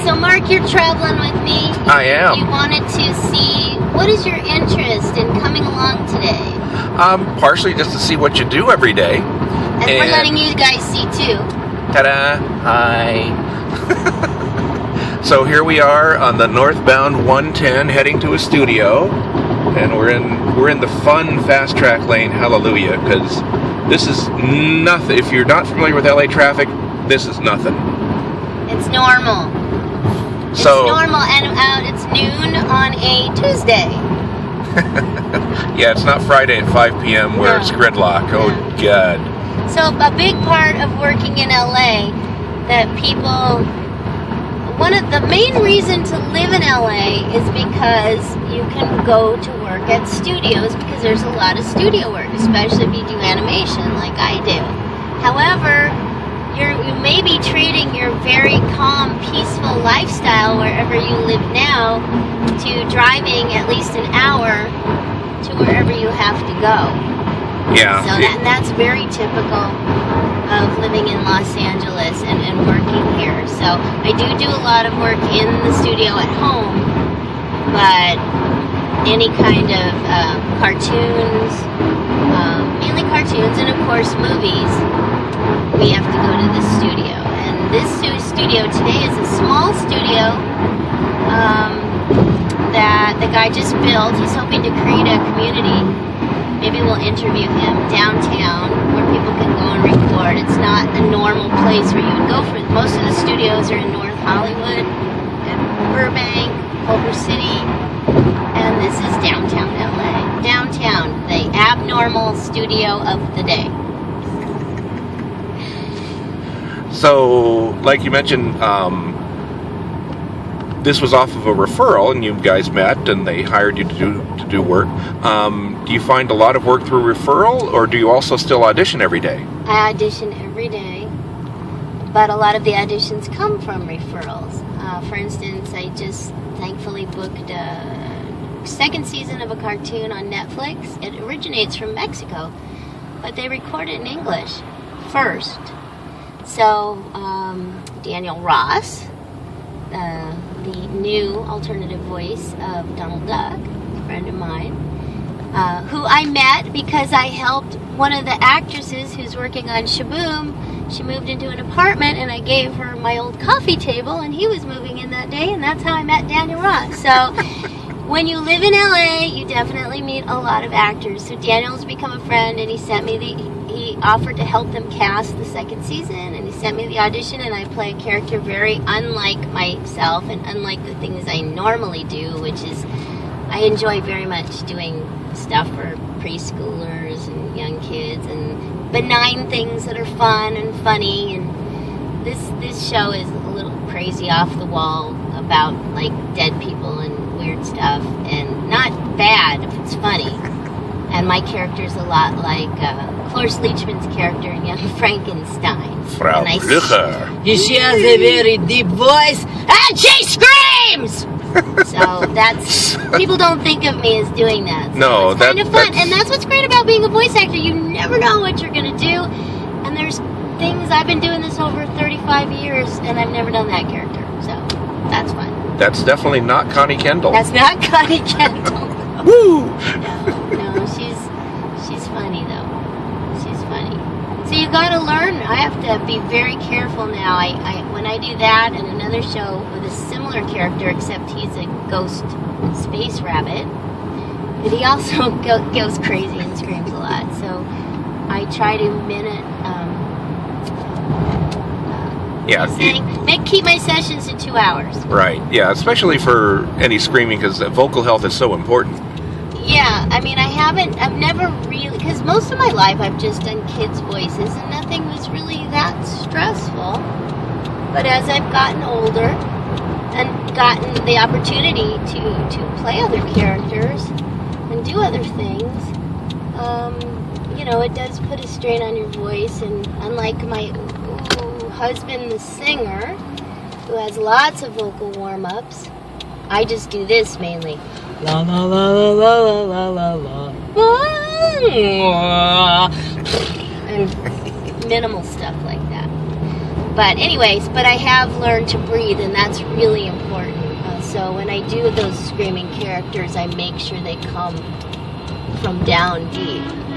So Mark, you're traveling with me. I am. You wanted to see, what is your interest in coming along today? Partially just to see what you do every day. And we're letting you guys see too. Ta-da! Hi. So here we are on the northbound 110 heading to a studio. And we're in the fun fast track lane, hallelujah, because this is nothing. If you're not familiar with LA traffic, this is nothing. It's normal. It's normal, and it's noon on a Tuesday. Yeah, it's not Friday at 5 p.m. where it's gridlock. Oh, God. So a big part of working in LA that people... One of the main reason to live in LA is because you can go to work at studios because there's a lot of studio work, especially if you do animation like I do. However, you may be trading your very calm, peaceful lifestyle wherever you live now to driving at least an hour to wherever you have to go. Yeah. So that's very typical of living in Los Angeles and working here. So I do a lot of work in the studio at home, but any kind of cartoons, mainly cartoons, and of course movies, we have to go to the studio. And this studio today is a small studio that the guy just built. He's hoping to create a community. Maybe we'll interview him downtown where people can go and record. It's not a normal place where you would go for it. Most of the studios are in North Hollywood, and Burbank, Culver City, and this is downtown LA. Downtown, the abnormal studio of the day. So, like you mentioned, this was off of a referral, and you guys met, and they hired you to do work. Do you find a lot of work through referral, or do you also still audition every day? I audition every day, but a lot of the auditions come from referrals. For instance, I just thankfully booked a second season of a cartoon on Netflix. It originates from Mexico, but they record it in English first. So, Daniel Ross, the new alternative voice of Donald Duck, a friend of mine, who I met because I helped one of the actresses who's working on Shaboom. She moved into an apartment, and I gave her my old coffee table, and he was moving in that day, and that's how I met Daniel Ross. So when you live in LA, you definitely meet a lot of actors. So Daniel's become a friend, and he sent me he offered to help them cast the second season, and he sent me the audition, and I play a character very unlike myself and unlike the things I normally do, which is I enjoy very much doing stuff for preschoolers and young kids and benign things that are fun and funny, and this show is a little crazy off the wall about like dead people and weird stuff, and not bad if it's funny. And my character's a lot like Cloris Leachman's character in Young Frankenstein. Frau Blücher. She has a very deep voice, and she screams! So that's, people don't think of me as doing that. So no, it's kind of fun. And that's what's great about being a voice actor. You never know what you're going to do. And there's things, I've been doing this over 35 years, and I've never done that character. So that's fun. That's definitely not Connie Kendall. That's not Connie Kendall. Woo! No, she's funny though. She's funny. So you got to learn. I have to be very careful now. When I do that and another show with a similar character, except he's a ghost space rabbit, but he also goes crazy and screams a lot. So I try to keep my sessions in 2 hours. Right. Yeah, especially for any screaming, because vocal health is so important. Yeah, I mean, I've never really, because most of my life I've just done kids' voices, and nothing was really that stressful. But as I've gotten older and gotten the opportunity to play other characters and do other things, it does put a strain on your voice. And unlike my husband, the singer, who has lots of vocal warm-ups, I just do this mainly. La la la la la la la la la. And minimal stuff like that. But anyways, but I have learned to breathe, and that's really important. So when I do those screaming characters, I make sure they come from down deep.